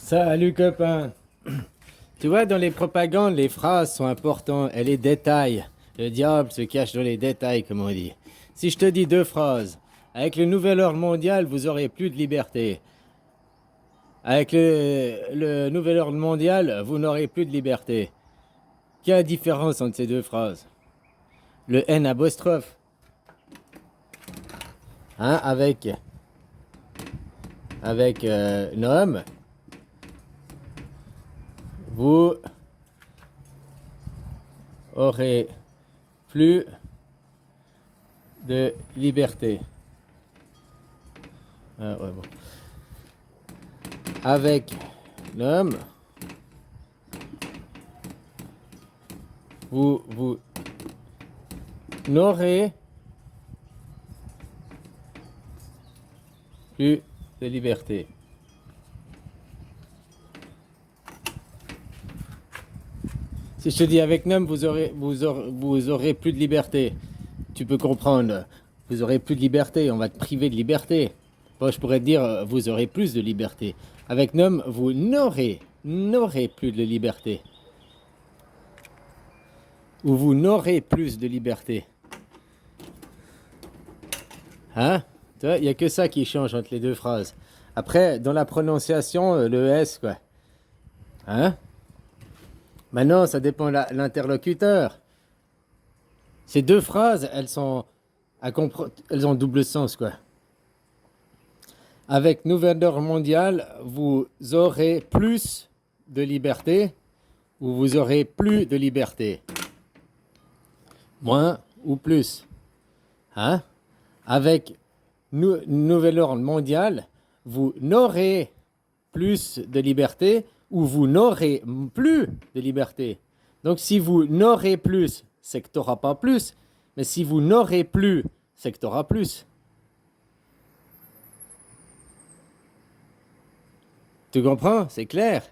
Salut copain. Tu vois, dans les propagandes, les phrases sont importantes et les détails. Le diable se cache dans les détails, comme on dit. Si je te dis deux phrases, avec le nouvel ordre mondial, vous aurez plus de liberté. Avec le nouvel ordre mondial, vous n'aurez plus de liberté. Quelle est la différence entre ces deux phrases? Le N apostrophe. Hein, avec Noam, vous aurez plus de liberté. Ah, ouais, bon. Avec l'homme, vous n'aurez plus de liberté. Si je te dis avec l'homme, vous aurez plus de liberté. Tu peux comprendre. Vous aurez plus de liberté. On va te priver de liberté. Bon, je pourrais te dire, vous aurez plus de liberté. Avec l'homme, vous n'aurez plus de liberté. Ou vous n'aurez plus de liberté. Hein? Tu vois, il n'y a que ça qui change entre les deux phrases. Après, dans la prononciation, le S, quoi. Hein? Maintenant, ça dépend de l'interlocuteur. Ces deux phrases, elles ont double sens, quoi. Avec nouvel ordre mondial, vous aurez plus de liberté ou vous aurez plus de liberté. Moins ou plus. Hein? Avec nouvel ordre mondial, vous n'aurez plus de liberté ou vous n'aurez plus de liberté. Donc si vous n'aurez plus, c'est que tu n'auras pas plus. Mais si vous n'aurez plus, c'est que tu auras plus. Tu comprends? C'est clair.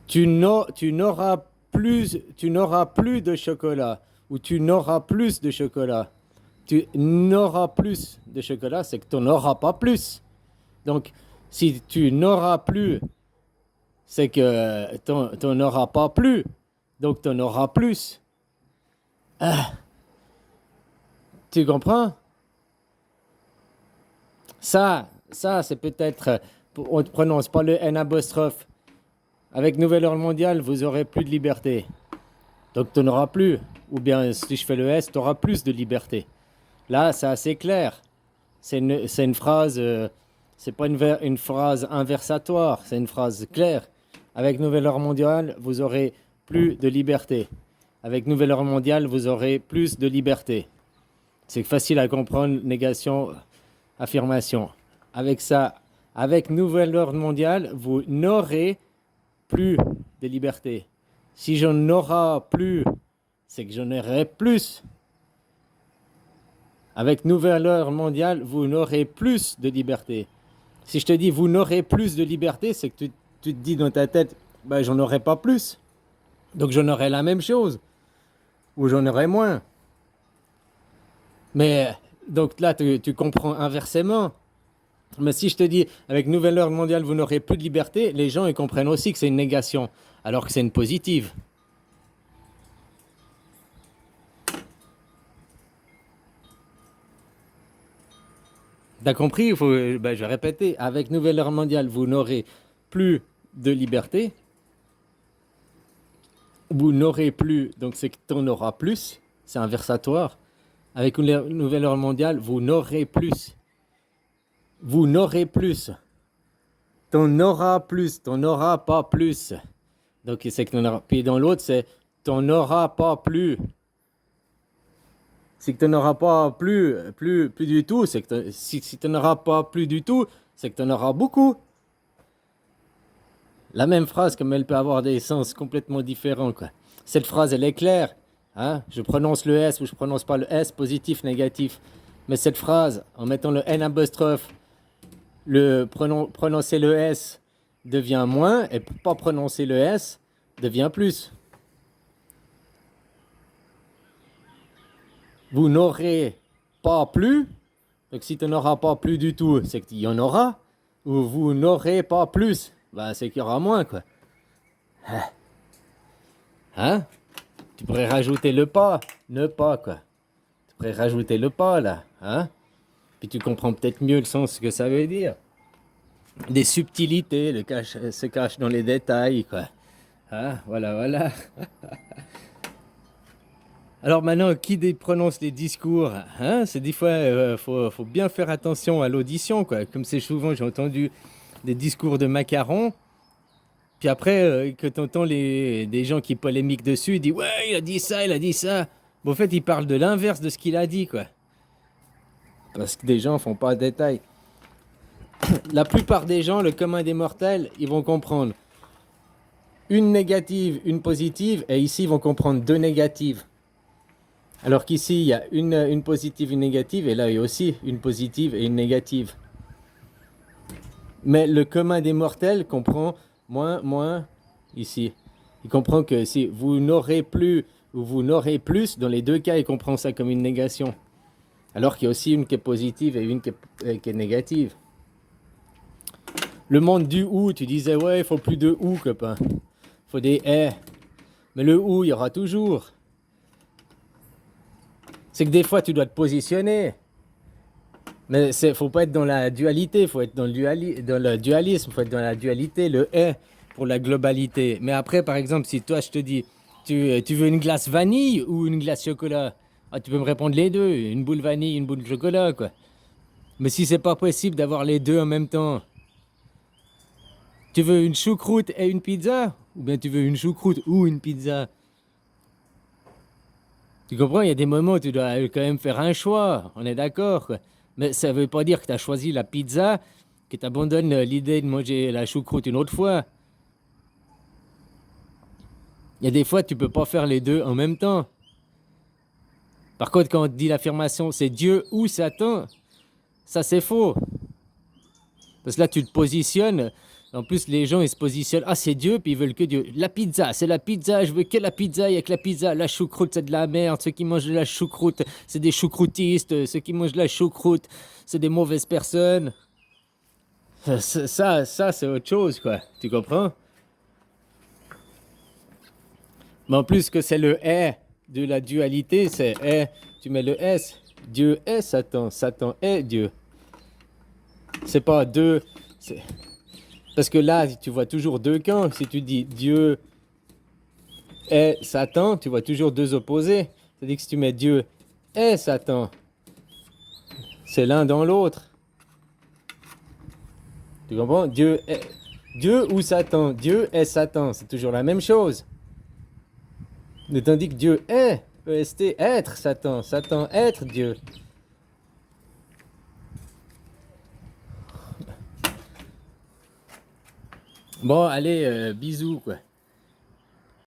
Tu n'auras plus de chocolat ou tu n'auras plus de chocolat. Tu n'auras plus de chocolat, c'est que tu n'auras pas plus. Donc, si tu n'auras plus, c'est que tu n'auras pas plus. Donc, tu en auras plus. Ah. Tu comprends? Ça c'est peut-être... On ne prononce pas le N apostrophe. Avec nouvel ordre mondial, vous aurez plus de liberté. Donc, tu n'auras plus. Ou bien, si je fais le S, tu auras plus de liberté. Là, c'est assez clair. C'est une phrase... c'est pas une phrase inversatoire, c'est une phrase claire. Avec nouvel ordre mondial, vous aurez plus de liberté. Avec nouvel ordre mondial, vous aurez plus de liberté. C'est facile à comprendre, négation, affirmation. Avec ça, avec nouvel ordre mondial, vous n'aurez plus de liberté. Si j'en aurai plus, c'est que j'en aurai plus. Avec nouvel ordre mondial, vous n'aurez plus de liberté. Si je te dis vous n'aurez plus de liberté, c'est que tu te dis dans ta tête, ben, j'en aurai pas plus. Donc j'en aurai la même chose. Ou j'en aurai moins. Mais donc là, tu comprends inversement. Mais si je te dis avec nouvel ordre mondial, vous n'aurez plus de liberté, les gens ils comprennent aussi que c'est une négation, alors que c'est une positive. T'as compris? Je vais répéter. Avec nouvel ordre mondial, vous n'aurez plus de liberté. Vous n'aurez plus, donc c'est que tu en auras plus. C'est inversatoire. Avec une nouvelle ordre mondiale, vous n'aurez plus. Vous n'aurez plus. T'en auras plus. T'en auras pas plus. Donc c'est que t'en auras. Puis dans l'autre, c'est t'en auras pas plus. C'est que t'en auras pas plus du tout. C'est que si t'en auras pas plus du tout, c'est que t'en auras beaucoup. La même phrase, comme elle peut avoir des sens complètement différents, quoi. Cette phrase, elle est claire. Hein? Je prononce le S ou je prononce pas le S, positif, négatif. Mais cette phrase, en mettant le N apostrophe, prononcer le S devient moins, et pas prononcer le S devient plus. Vous n'aurez pas plus. Donc si tu n'auras pas plus du tout, c'est qu'il y en aura. ou vous n'aurez pas plus, bah c'est qu'il y aura moins, quoi. Hein? Tu pourrais rajouter le pas, ne pas, quoi. Tu pourrais rajouter le pas, là, hein? Puis tu comprends peut-être mieux le sens que ça veut dire. Des subtilités se cachent dans les détails, quoi. Hein? Voilà, voilà. Alors maintenant, prononce les discours, hein? C'est des fois, faut bien faire attention à l'audition, quoi. Comme c'est souvent, j'ai entendu des discours de macarons, puis après, que tu entends des gens qui polémiquent dessus, ils disent ouais, il a dit ça, il a dit ça. Bon, en fait, il parle de l'inverse de ce qu'il a dit, quoi. Parce que des gens font pas de détails. La plupart des gens, le commun des mortels, ils vont comprendre une négative, une positive, et ici, ils vont comprendre deux négatives. Alors qu'ici, il y a une positive, une négative, et là, il y a aussi une positive et une négative. Mais le commun des mortels comprend moins, ici. Il comprend que si vous n'aurez plus ou vous n'aurez plus, dans les deux cas, il comprend ça comme une négation. Alors qu'il y a aussi une qui est positive et une qui est négative. Le monde du ou, tu disais, ouais, il faut plus de ou, copain. Il faut des et. Mais le ou, il y aura toujours. C'est que des fois, tu dois te positionner. Mais il ne faut pas être dans la dualité, il faut être dans le dualisme, il faut être dans la dualité, le et pour la globalité. Mais après, par exemple, si toi, je te dis, tu veux une glace vanille ou une glace chocolat? Ah, tu peux me répondre les deux, une boule vanille, une boule chocolat, quoi. Mais si c'est pas possible d'avoir les deux en même temps, tu veux une choucroute et une pizza? Ou bien tu veux une choucroute ou une pizza? Tu comprends, il y a des moments où tu dois quand même faire un choix, on est d'accord, quoi. Mais ça veut pas dire que tu as choisi la pizza, que tu abandonnes l'idée de manger la choucroute une autre fois. Il y a des fois, tu peux pas faire les deux en même temps. Par contre, quand on te dit l'affirmation, c'est Dieu ou Satan, ça c'est faux. Parce que là, tu te positionnes. En plus, les gens, ils se positionnent. Ah, c'est Dieu, puis ils veulent que Dieu. La pizza, c'est la pizza. Je veux que la pizza. Il y a que la pizza. La choucroute, c'est de la merde. Ceux qui mangent de la choucroute, c'est des choucroutistes. Ceux qui mangent de la choucroute, c'est des mauvaises personnes. Ça c'est autre chose, quoi. Tu comprends? Mais en plus que c'est le est de la dualité, c'est est. Tu mets le S. Dieu est Satan. Satan est Dieu. C'est pas deux. Parce que là, tu vois toujours deux camps. Si tu dis Dieu est Satan, tu vois toujours deux opposés. C'est-à-dire que si tu mets Dieu est Satan, c'est l'un dans l'autre. Tu comprends? Dieu ou Satan. Dieu est Satan. C'est toujours la même chose. Mais tandis que Dieu est, EST, être Satan. Satan, être Dieu. Bon, allez, bisous, quoi.